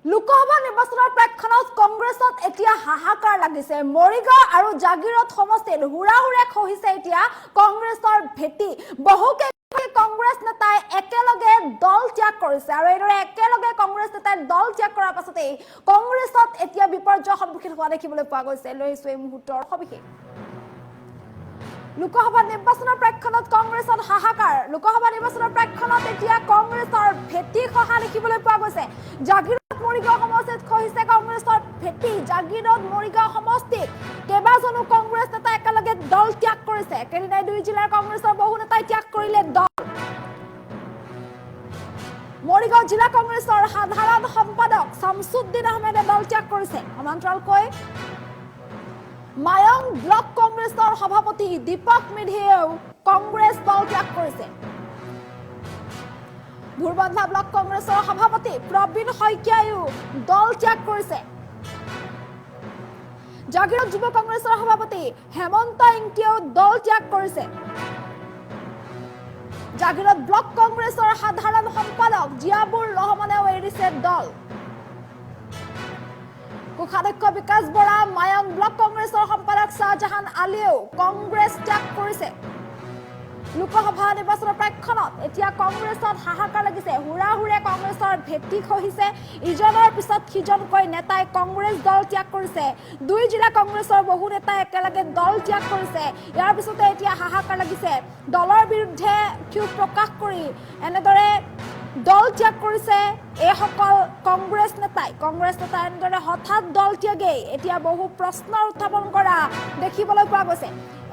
লোকসভা নিৰ্বাচনৰ প্ৰেক্ষাপটত কংগ্ৰেছত এতিয়া হাহাকাৰ লাগিছে। মৰিগাঁও আৰু জাগিৰোড সমষ্টিত হুৰাহুৰে খহিছে এতিয়া কংগ্ৰেছৰ ভেটি। বহুকেইজন কংগ্ৰেছ নেতাই একেলগে দল ত্যাগ কৰিছে আৰু এইদৰে একেলগে কংগ্ৰেছ নেতাই দল ত্যাগ কৰাৰ পাছতেই কংগ্ৰেছত এতিয়া বিপৰ্যয়ৰ সন্মুখীন হোৱা দেখিবলৈ পোৱা গৈছে। লৈ আহিছো এই মুহূৰ্তৰ সবিশেষ। লোকসভা নিৰ্বাচনৰ প্ৰেক্ষাপটত কংগ্ৰেছত হাহাকাৰ। লোকসভা নিৰ্বাচনৰ প্ৰেক্ষাপটত এতিয়া কংগ্ৰেছৰ ভেটি খহা দেখিবলৈ পোৱা গৈছে। জাগিৰোড মৰিগাঁও সমষ্টিত খহিছে কংগ্ৰেছৰ ভেটি। জাগিৰোড মৰিগাঁও সমষ্টিত কেইবাজনো কংগ্ৰেছ নেতাই একেলগে দল ত্যাগ কৰিছে। একেদিনাই দুই জিলাৰ কংগ্ৰেছৰ বহু নেতাই ত্যাগ কৰিলে দল। মৰিগাঁও জিলা কংগ্ৰেছৰ সাধাৰণ সম্পাদক শামছুদ্দিন আহমেদে দল ত্যাগ কৰিছে। সমান্তৰালকৈ মায়ং ব্লক কংগ্ৰেছৰ সভাপতি দীপক মেধিয়েও কংগ্ৰেছ দল ত্যাগ কৰিছে। ভুৰবন্ধা ব্লক কংগ্ৰেছৰ সভাপতি প্ৰবীণ শইকীয়াইও দল ত্যাগ কৰিছে। জাগিৰোড যুৱ কংগ্ৰেছৰ সভাপতি হেমন্ত ইংতিয়েও দল ত্যাগ কৰিছে। জাগিৰোড ব্লক কংগ্ৰেছৰ সাধাৰণ সম্পাদক জিয়াবুৰ ৰহমানেও এৰিছে দল। কোষাধ্যক্ষ বিকাশ বৰা, মায়ং ব্লক কংগ্ৰেছৰ সম্পাদক শাহজাহান আলীয়েও কংগ্ৰেছ ত্যাগ কৰিছে। লোকসভা নিৰ্বাচনৰ প্ৰেক্ষাপটত এতিয়া কংগ্ৰেছত হাহাকাৰ লাগিছে। হুৰাহুৰে কংগ্ৰেছৰ ভেটি খহিছে। ইজনৰ পিছত সিজনকৈ নেতাই কংগ্ৰেছ দল ত্যাগ কৰিছে। দুই জিলা কংগ্ৰেছৰ বহু নেতাই একেলগে দল ত্যাগ কৰিছে। ইয়াৰ পিছতে এতিয়া হাহাকাৰ লাগিছে। দলৰ বিৰুদ্ধে ক্ষোভ প্ৰকাশ কৰি এনেদৰে দল ত্যাগ কৰিছে এইসকল কংগ্ৰেছ নেতাই। কংগ্ৰেছ নেতাই এনেদৰে হঠাৎ দল ত্যাগেই এতিয়া বহু প্ৰশ্নৰ উত্থাপন কৰা দেখিবলৈ পোৱা গৈছে।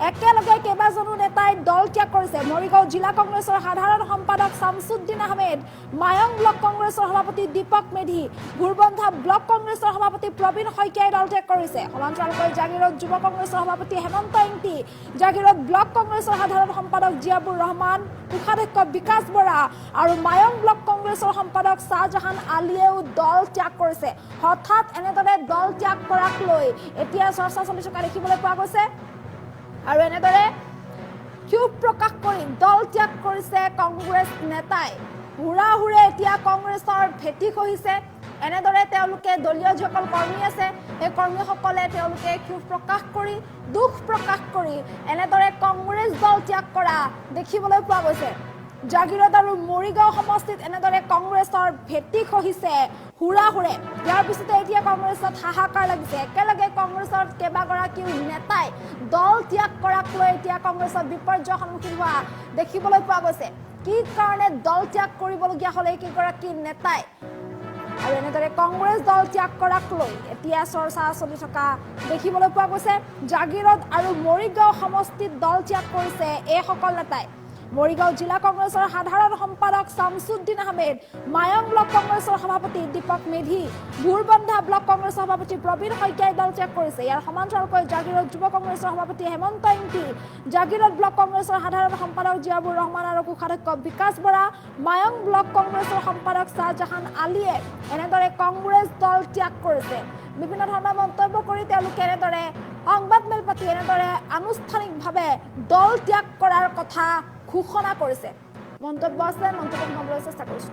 একেলগে কেইবাজনো নেতাই দল ত্যাগ কৰিছে। মৰিগাঁও জিলা কংগ্ৰেছৰ সাধাৰণ সম্পাদক শামছুদ্দিন আহমেদ, মায়ং ব্লক কংগ্ৰেছৰ সভাপতি দীপক মেধি, ভুৰবন্ধা ব্লক কংগ্ৰেছৰ সভাপতি প্ৰবীণ শইকীয়াই দল ত্যাগ কৰিছে। সমান্তৰালকৈ জাগিৰোড যুৱ কংগ্ৰেছৰ সভাপতি হেমন্ত ইংতি, জাগিৰোড ব্লক কংগ্ৰেছৰ সাধাৰণ সম্পাদক জিয়াবুৰ ৰহমান, কোষাধ্যক্ষ বিকাশ বৰা আৰু মায়ং ব্লক কংগ্ৰেছৰ সম্পাদক শাহজাহান আলীয়েও দল ত্যাগ কৰিছে। হঠাৎ এনেদৰে দল ত্যাগ কৰাক লৈ এতিয়া চৰ্চা চলি থকা দেখিবলৈ পোৱা গৈছে। আৰু এনেদৰে ক্ষোভ প্ৰকাশ কৰি দল ত্যাগ কৰিছে কংগ্ৰেছ নেতাই। হুৰাহুৰে এতিয়া কংগ্ৰেছৰ ভেটি খহিছে। এনেদৰে তেওঁলোকে দলীয় যিসকল কৰ্মী আছে এই কৰ্মীসকলে তেওঁলোকে ক্ষোভ প্ৰকাশ কৰি দুখ প্ৰকাশ কৰি এনেদৰে কংগ্ৰেছ দল ত্যাগ কৰা দেখিবলৈ পোৱা গৈছে। জাগিৰোড আৰু মৰিগাঁও সমষ্টিত এনেদৰে কংগ্ৰেছৰ ভেটি খহিছে হুৰাহুৰে। ইয়াৰ পিছতে এতিয়া কংগ্ৰেছত হাহাকাৰ লাগিছে। একেলগে কংগ্ৰেছৰ কেইবাগৰাকীও নেতাই দল ত্যাগ কৰাক লৈ এতিয়া কংগ্ৰেছত বিপৰ্যয়ৰ সন্মুখীন হোৱা দেখিবলৈ পোৱা গৈছে। কি কাৰণে দল ত্যাগ কৰিবলগীয়া হ'লে কেইগৰাকী নেতাই আৰু এনেদৰে কংগ্ৰেছ দল ত্যাগ কৰাক লৈ এতিয়া চৰ্চা চলি থকা দেখিবলৈ পোৱা গৈছে। জাগিৰোড আৰু মৰিগাঁও সমষ্টিত দল ত্যাগ কৰিছে এইসকল নেতাই। মৰিগাঁও জিলা কংগ্ৰেছৰ সাধাৰণ সম্পাদক শামছুদ্দিন আহমেদ, মায়ং ব্লক কংগ্ৰেছৰ সভাপতি দীপক মেধি, ভুৰবন্ধা ব্লক কংগ্ৰেছৰ সভাপতি প্ৰবীণ শইকীয়াই দল ত্যাগ কৰিছে। ইয়াৰ সমান্তৰালকৈ জাগিৰোড যুৱ কংগ্ৰেছৰ সভাপতি হেমন্ত ইংতি, জাগিৰোড ব্লক কংগ্ৰেছৰ সাধাৰণ সম্পাদক জিয়াবুৰ ৰহমান আৰু কোষাধ্যক্ষ বিকাশ বৰা, মায়ং ব্লক কংগ্ৰেছৰ সম্পাদক শাহজাহান আলীয়ে এনেদৰে কংগ্ৰেছ দল ত্যাগ কৰিছে। বিভিন্ন ধৰণৰ মন্তব্য কৰি তেওঁলোকে এনেদৰে সংবাদমেল পাতি এনেদৰে আনুষ্ঠানিকভাৱে দল ত্যাগ কৰাৰ কথা ঘোষণা কৰিছে। মন্তব্য আছে, মন্তব্য শুনাবলৈ চেষ্টা কৰিছো।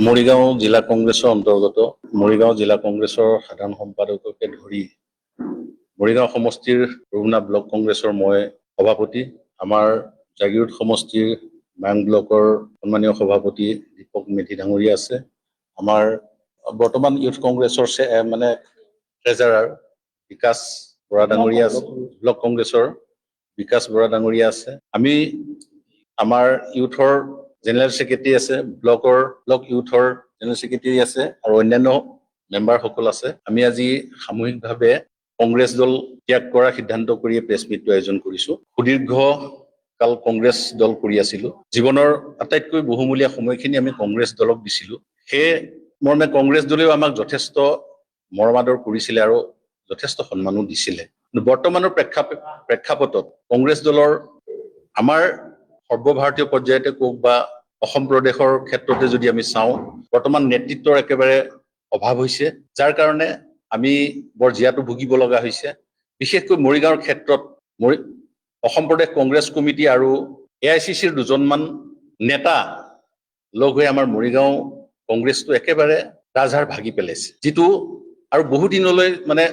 মৰিগাঁও জিলা কংগ্ৰেছৰ অন্তৰ্গত মৰিগাঁও জিলা কংগ্ৰেছৰ সাধাৰণ সম্পাদককে ধৰি মৰিগাঁও সমষ্টিৰ ৰুবনা ব্লক কংগ্ৰেছৰ মই সভাপতি, আমাৰ জাগিৰোড সমষ্টিৰ মায়ং ব্লকৰ সন্মানীয় সভাপতি দীপক মেধি ডাঙৰীয়া আছে, আমাৰ বৰ্তমান ইউথ কংগ্ৰেছৰ ট্ৰেজাৰাৰ বিকাশ বৰা ডাঙৰীয়া আছে, ব্লক কংগ্ৰেছৰ বিকাশ বৰা ডাঙৰীয়া আছে। আমি আমাৰ ইউথৰ জেনেৰেল ছেক্ৰেটাৰী আছে, ব্লক ইউথৰ জেনেৰেল ছেক্ৰেটাৰী আছে আৰু অন্যান্য মেম্বাৰসকল আছে। আমি আজি সামূহিকভাৱে কংগ্ৰেছ দল ত্যাগ কৰাৰ সিদ্ধান্ত কৰি প্ৰেছ মিটটো আয়োজন কৰিছো। সুদীৰ্ঘ কাল কংগ্ৰেছ দল কৰি আছিলো। জীৱনৰ আটাইতকৈ বহুমূলীয়া সময়খিনি আমি কংগ্ৰেছ দলক দিছিলো। সেয়ে মৰ্মে কংগ্ৰেছ দলেও আমাক যথেষ্ট মৰমাদৰ কৰিছিলে আৰু যথেষ্ট সন্মানো দিছিলে। বৰ্তমানৰ প্ৰেক্ষাপটত কংগ্ৰেছ দলৰ আমাৰ সৰ্বভাৰতীয় পৰ্যায়তে কওক বা অসম প্ৰদেশৰ ক্ষেত্ৰতে যদি আমি চাওঁ, বৰ্তমান নেতৃত্বৰ একেবাৰে অভাৱ হৈছে, যাৰ কাৰণে আমি বৰ জীয়াটো ভুগিব লগা হৈছে। বিশেষকৈ মৰিগাঁৱৰ ক্ষেত্ৰত অসম প্ৰদেশ কংগ্ৰেছ কমিটি আৰু AICCৰ দুজনমান নেতা লগ হৈ আমাৰ মৰিগাঁও কংগ্ৰেছটো একেবাৰে ৰাজহাড় ভাগি পেলাইছে, যিটো আৰু বহু দিনলৈ মানে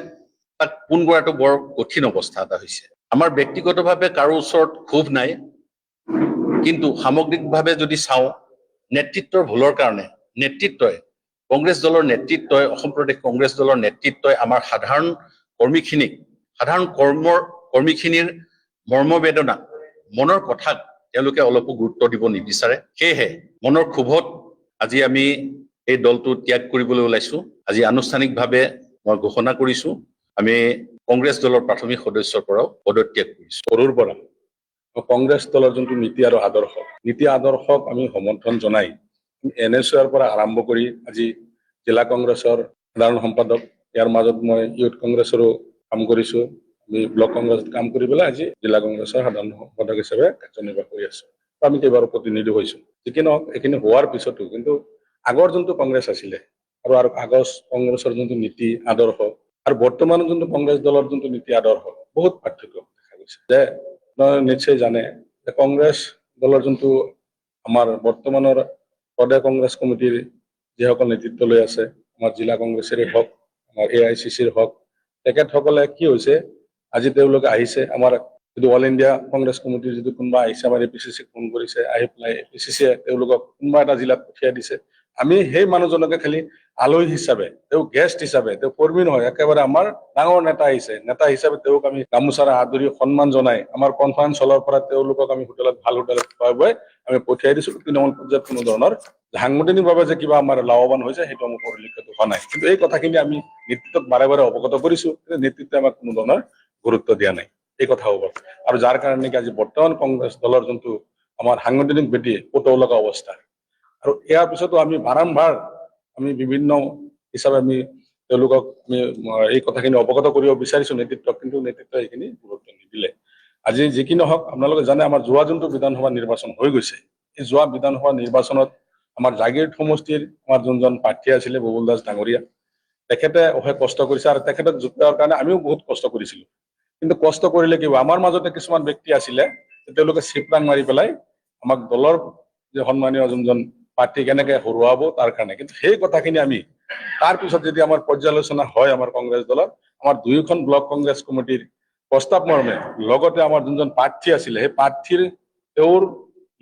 তাক পোন কৰাটো বৰ কঠিন অৱস্থা এটা হৈছে। আমাৰ ব্যক্তিগতভাৱে কাৰো ওচৰত ক্ষোভ নাই, কিন্তু সামগ্ৰিকভাৱে যদি চাওঁ, নেতৃত্বৰ ভুলৰ কাৰণে কংগ্ৰেছ দলৰ নেতৃত্বই, অসম প্ৰদেশ কংগ্ৰেছ দলৰ নেতৃত্বই আমাৰ সাধাৰণ কৰ্মীখিনিৰ মৰ্মবেদনা, মনৰ কথাক তেওঁলোকে অলপো গুৰুত্ব দিব নিবিচাৰে। সেয়েহে মনৰ ক্ষোভত আজি আমি এই দলটো ত্যাগ কৰিবলৈ ওলাইছো। আজি আনুষ্ঠানিকভাৱে মই ঘোষণা কৰিছো, আমি কংগ্ৰেছ দলৰ প্ৰাথমিক সদস্যৰ পৰাও পদত্যাগ কৰিছো। সৰুৰ পৰা কংগ্ৰেছ দলৰ যোনটো নীতি আদৰ্শক আমি সমৰ্থন জনাই NSUৰ পৰা আৰম্ভ কৰি আজি জিলা কংগ্ৰেছৰ সাধাৰণ সম্পাদক, ইয়াৰ মাজত মই ইউথ কংগ্ৰেছৰো কাম কৰিছো, আমি ব্লক কংগ্ৰেছত কাম কৰি পেলাই আজি জিলা কংগ্ৰেছৰ সাধাৰণ সম্পাদক হিচাপে কাৰ্যনিৰ্বাহ কৰি আছো। আমি কেইবাৰো প্ৰতিনিধি হৈছো। যিকি নহওক, এইখিনি হোৱাৰ পিছতো কিন্তু আগৰ যোনটো কংগ্ৰেছ আছিলে আৰু আগৰ কংগ্ৰেছৰ যোনটো নীতি আদৰ্শ আৰু বৰ্তমান যোনটো কংগ্ৰেছ দলৰ যোনটো নীতি আদৰ্শ বহুত পাৰ্থক্য দেখা গৈছে। যে আপোনালোকে নিশ্চয় জানে যে কংগ্ৰেছ দলৰ যোনটো আমাৰ বৰ্তমানৰ প্ৰদেশ কংগ্ৰেছ কমিটিৰ যিসকল নেতৃত্ব লৈ আছে, আমাৰ জিলা কংগ্ৰেছৰে হওক, আমাৰ AICCৰ হওক, তেখেতসকলে কি হৈছে, আজি তেওঁলোকে আহিছে, আমাৰ যিটো অল ইণ্ডিয়া কংগ্ৰেছ কমিটিৰ যিটো কোনোবা আহিছে, আমাৰ APCCক ফোন কৰিছে, আহি পেলাই APCCয়ে তেওঁলোকক কোনোবা এটা জিলাত পঠিয়াই দিছে। আমি সেই মানুহজনকে খালি আলহী হিচাপে, তেওঁ গেষ্ট হিচাপে, তেওঁ কৰ্মী নহয়, একেবাৰে আমাৰ ডাঙৰ নেতা হিচাপে তেওঁক আমি গামোচাৰে আদৰি সন্মান জনাই আমাৰ কনফাৰেন্স হলৰ পৰা তেওঁলোকক আমি ভাল হোটেলত খোৱাই বোৱাই আমি পঠিয়াই দিছো। তৃণমূল পৰ্যায়ত কোনো ধৰণৰ সাংগঠনিকভাৱে যে কিবা আমাৰ লাভৱান হৈছে সেইটো আমাৰ পৰিলক্ষিত হোৱা নাই। কিন্তু এই কথাখিনি আমি নেতৃত্বক বাৰে বাৰে অৱগত কৰিছো, কিন্তু নেতৃত্বে আমাক কোনো ধৰণৰ গুৰুত্ব দিয়া নাই এই কথাৰ ওপৰত। আৰু যাৰ কাৰণে নেকি আজি বৰ্তমান কংগ্ৰেছ দলৰ যোনটো আমাৰ সাংগঠনিক ভেটি পতৌ লগা অৱস্থা, আৰু ইয়াৰ পিছতো আমি বাৰম্বাৰ আমি বিভিন্ন হিচাপে আমি তেওঁলোকক আমি এই কথাখিনি অৱগত কৰিব বিচাৰিছো নেতৃত্বক, কিন্তু নেতৃত্বই এইখিনি গুৰুত্ব নিদিলে। আজি যি কি নহওক, আপোনালোকে জানে আমাৰ যোৱা যোনটো বিধানসভা নিৰ্বাচন হৈ গৈছে, এই যোৱা বিধানসভা নিৰ্বাচনত আমাৰ জাগীৰোড সমষ্টিৰ আমাৰ যোনজন প্ৰাৰ্থী আছিলে ববুল দাস ডাঙৰীয়া, তেখেতে অশেষ কষ্ট কৰিছে আৰু তেখেতক যোগদানৰ কাৰণে আমিও বহুত কষ্ট কৰিছিলো। কিন্তু কষ্ট কৰিলে কি হ'ব, আমাৰ মাজতে কিছুমান ব্যক্তি আছিলে তেওঁলোকে চিপৰাং মাৰি পেলাই আমাক দলৰ যে সন্মানীয় যোনজন প্ৰাৰ্থী কেনেকে হৰুৱাব তাৰ কাৰণে। কিন্তু সেই কথাখিনি আমি তাৰ পিছত যদি আমাৰ পৰ্যালোচনা হয় আমাৰ কংগ্ৰেছ দলত, আমাৰ দুয়োখন ব্লক কংগ্ৰেছ কমিটিৰ প্ৰস্তাৱ মৰ্মে লগতে আমাৰ যোনজন প্ৰাৰ্থী আছিলে সেই প্ৰাৰ্থীৰ তেওঁৰ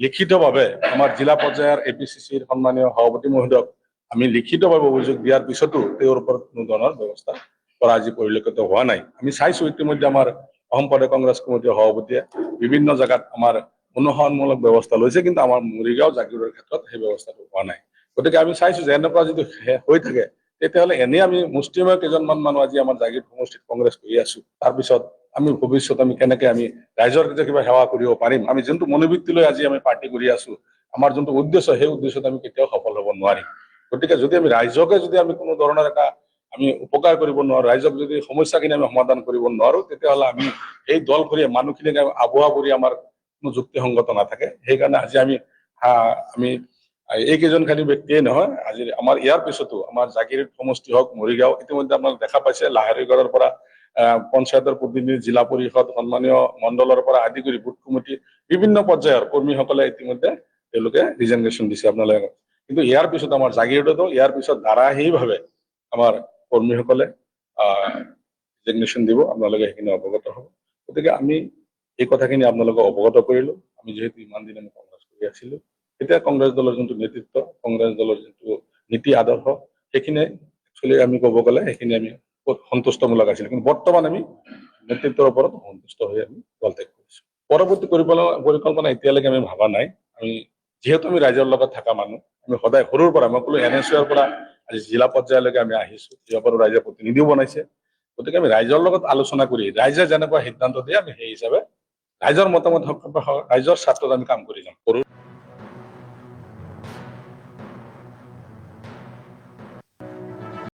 লিখিতভাৱে আমাৰ জিলা পৰ্যায়ৰ APCCৰ সন্মানীয় সভাপতি মহোদয়ক আমি লিখিতভাৱে অভিযোগ দিয়াৰ পিছতো তেওঁৰ ওপৰত কোনো ধৰণৰ ব্যৱস্থা কৰা আজি পৰিলক্ষিত হোৱা নাই। আমি চাইছো ইতিমধ্যে আমাৰ অসম প্ৰদেশ কংগ্ৰেছ কমিটিৰ সভাপতিয়ে বিভিন্ন জাগাত আমাৰ অনুসৰণমূলক ব্যৱস্থা লৈছে, কিন্তু আমাৰ মৰিগাঁও জাগীৰোডৰ ক্ষেত্ৰত সেই ব্যৱস্থাটো হোৱা নাই। গতিকে আমি চাইছো যে এনেকুৱা যদি হৈ থাকে তেতিয়াহ'লে এনেই আমি মুষ্টিমেয় কেইজনমান মানুহ আজি আমাৰ জাগীৰোড সমষ্টিত কংগ্ৰেছ কৰি আছো, তাৰপিছত আমি ভৱিষ্যত আমি কেনেকে আমি ৰাইজৰ কিবা সেৱা কৰিব পাৰিম, আমি যোনটো মনোবৃত্তি লৈ আজি আমি পাৰ্টি কৰি আছো, আমাৰ যোনটো উদ্দেশ্য সেই উদ্দেশ্যত আমি কেতিয়াও সফল হ'ব নোৱাৰিম। গতিকে যদি আমি ৰাইজকে যদি আমি কোনো ধৰণৰ এটা আমি উপকাৰ কৰিব নোৱাৰো, ৰাইজক যদি সমস্যাখিনি আমি সমাধান কৰিব নোৱাৰো, তেতিয়াহ'লে আমি এই দল কৰি মানুহখিনিক আবুৱা কৰি আমাৰ কোনো যুক্তিসংগত নাথাকে। সেইকাৰণে আজি আমি এইকেইজন খালী ব্যক্তিয়ে নহয়, আজি আমাৰ ইয়াৰ পিছতো আমাৰ জাগীৰোড সমষ্টি হওক, মৰিগাঁও, ইতিমধ্যে আপোনালোকে দেখা পাইছে লাহৰীগড়ৰ পৰা পঞ্চায়তৰ প্ৰতিনিধি, জিলা পৰিষদ, সন্মানীয় মণ্ডলৰ পৰা আদি কৰি বুথ কমিটি বিভিন্ন পৰ্যায়ৰ কৰ্মীসকলে ইতিমধ্যে তেওঁলোকে ৰিজাইনেশ্যন দিছে আপোনালোকে। কিন্তু ইয়াৰ পিছত আমাৰ জাগীৰোডতো ইয়াৰ পিছত ধাৰাবাহিকভাৱে আমাৰ কৰ্মীসকলে ৰিজাইনেশ্যন দিব, আপোনালোকে সেইখিনি অৱগত হ'ব। গতিকে আমি এই কথাখিনি আপোনালোকক অৱগত কৰিলো। আমি যিহেতু ইমান দিন আমি কংগ্ৰেছ কৰি আছিলো, এতিয়া কংগ্ৰেছ দলৰ যোনটো নেতৃত্ব, কংগ্ৰেছ দলৰ যোনটো নীতি আদৰ্শ, সেইখিনি একচুৱেলি আমি ক'ব গ'লে সেইখিনি আমি সন্তুষ্টমূলক আছিল, কিন্তু বৰ্তমান আমি নেতৃত্বৰ ওপৰত সন্তুষ্ট হৈ আমি দল ত্যাগ কৰিছো। পৰৱৰ্তী পৰিকল্পনা এতিয়ালৈকে আমি ভবা নাই। আমি যিহেতু আমি ৰাইজৰ লগত থকা মানুহ, আমি সদায় সৰুৰ পৰা মই ক'লো NSUৰ পৰা আজি জিলা পৰ্যায়লৈকে আমি আহিছো, ইয়াৰ ৰাইজে প্ৰতিনিধিও বনাইছে। গতিকে আমি ৰাইজৰ লগত আলোচনা কৰি ৰাইজে যেনেকুৱা সিদ্ধান্ত দিয়ে আমি সেই হিচাপে ৰাইজৰ মতামত ৰাইজৰ স্বাৰ্থত আমি কাম কৰি যাম।